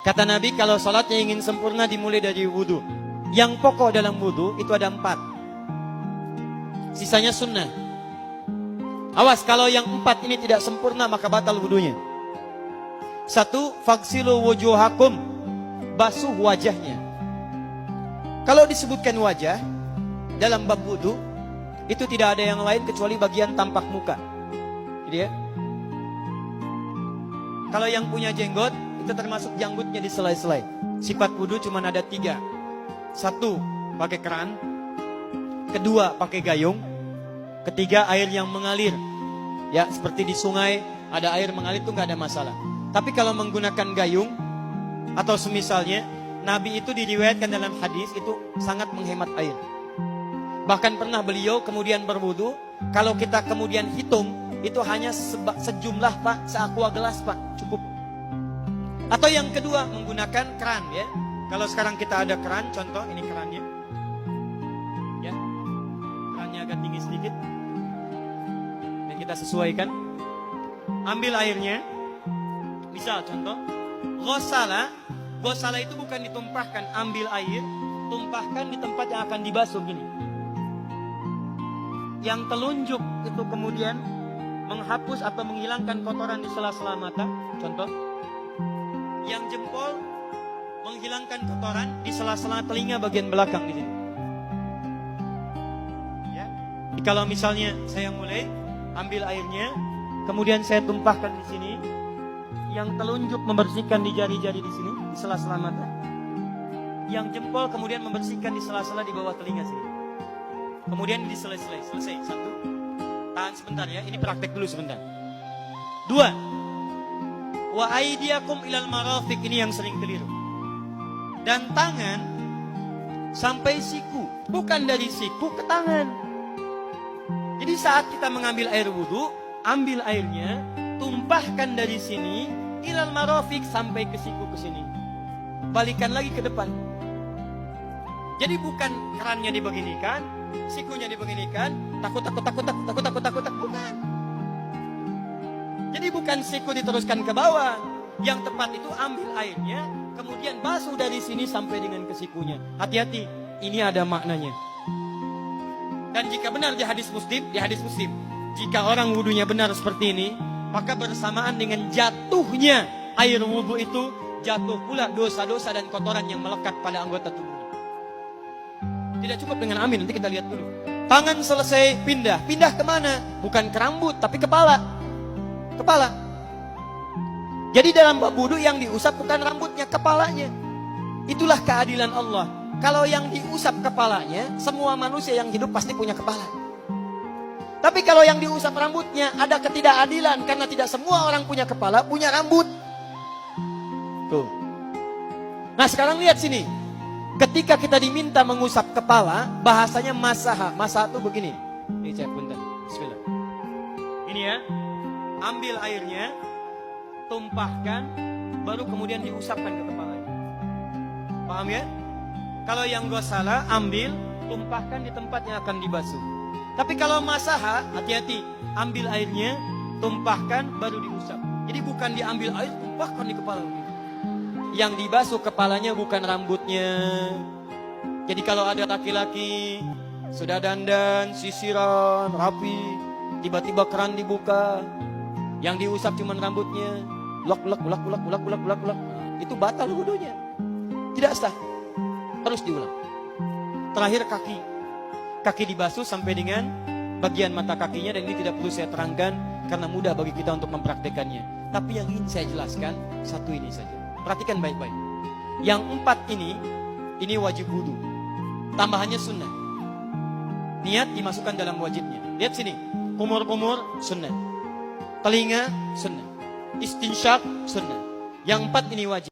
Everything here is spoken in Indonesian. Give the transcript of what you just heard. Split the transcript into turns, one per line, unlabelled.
Kata Nabi, kalau sholatnya ingin sempurna dimulai dari wudhu. Yang pokok dalam wudhu itu ada 4. Sisanya sunnah. Awas, kalau yang 4 ini tidak sempurna maka batal wudhunya. 1. Faghsilu wujuhakum, basuh wajahnya. Kalau disebutkan wajah dalam bab wudhu, itu tidak ada yang lain kecuali bagian tampak muka. Jadi ya, kalau yang punya jenggot, itu termasuk janggutnya di selai-selai. Sifat wudhu cuma ada 3. 1, pakai keran. 2, pakai gayung. 3, air yang mengalir. Ya, seperti di sungai ada air mengalir itu nggak ada masalah. Tapi kalau menggunakan gayung atau semisalnya, Nabi itu diriwayatkan dalam hadis itu sangat menghemat air. Bahkan pernah beliau kemudian berwudu, kalau kita kemudian hitung itu hanya sejumlah Pak, seaqua gelas Pak, cukup. Atau yang kedua menggunakan keran ya. Kalau sekarang kita ada keran, contoh ini kerannya. Ya. Kerannya agak tinggi sedikit. Dan kita sesuaikan. Ambil airnya. Misal contoh, ghosala. Ghosala itu bukan ditumpahkan, ambil air, tumpahkan di tempat yang akan dibasuh gini. Yang telunjuk itu kemudian menghapus atau menghilangkan kotoran di sela-sela mata, contoh. Yang jempol menghilangkan kotoran di sela-sela telinga bagian belakang di sini. Ya. Kalau misalnya saya mulai ambil airnya, kemudian saya tumpahkan di sini. Yang telunjuk membersihkan di jari-jari di sini, di sela-sela mata. Yang jempol kemudian membersihkan di sela-sela di bawah telinga sini. Kemudian di selesai. 1. Tahan sebentar ya, ini praktek dulu sebentar. 2. Wa aidiakum ilal marafiq, ini yang sering keliru. Dan tangan sampai siku, bukan dari siku ke tangan. Jadi saat kita mengambil air wudhu, ambil airnya, tumpahkan dari sini ilal marafiq sampai ke siku ke sini. Balikan lagi ke depan. Jadi bukan kerannya dibeginikan, sikunya dibeginikan, takut, bukan. Jadi bukan siku diteruskan ke bawah. Yang tepat itu ambil airnya, kemudian basuh dari sini sampai dengan ke sikunya. Hati-hati, ini ada maknanya. Dan jika benar di hadis Muslim, jika orang wudunya benar seperti ini, maka bersamaan dengan jatuhnya air wudu itu, jatuh pula dosa-dosa dan kotoran yang melekat pada anggota tubuh. Tidak cukup dengan amin, nanti kita lihat dulu. Tangan selesai, pindah kemana? Bukan ke rambut, tapi kepala. Jadi dalam bab wudu yang diusap bukan rambutnya, kepalanya. Itulah keadilan Allah. Kalau yang diusap kepalanya, semua manusia yang hidup pasti punya kepala. Tapi kalau yang diusap rambutnya, ada ketidakadilan. Karena tidak semua orang punya kepala, punya rambut. Tuh. Nah sekarang lihat sini. Ketika kita diminta mengusap kepala, bahasanya masaha. Masaha itu begini. Ini cek punten. Bismillah. Ini ya. Ambil airnya, tumpahkan, baru kemudian diusapkan ke kepalanya. Paham ya? Kalau yang ghosala, ambil, tumpahkan di tempat yang akan dibasuh. Tapi kalau masaha, hati-hati. Ambil airnya, tumpahkan, baru diusap. Jadi bukan diambil air, tumpahkan di kepala. Yang dibasuh kepalanya bukan rambutnya. Jadi kalau ada laki-laki sudah dandan, sisiran, rapi, tiba-tiba keran dibuka, yang diusap cuma rambutnya, ulak, itu batal wudunya. Tidak sah. Terus diulang. Terakhir kaki dibasuh sampai dengan bagian mata kakinya, dan ini tidak perlu saya terangkan karena mudah bagi kita untuk mempraktekannya. Tapi yang ingin saya jelaskan satu ini saja. Perhatikan baik-baik. Yang 4 ini wajib wudu. Tambahannya sunnah. Niat dimasukkan dalam wajibnya. Lihat sini. Kumur-kumur sunnah. Telinga sunnah. Istinsyak sunnah. Yang 4 ini wajib.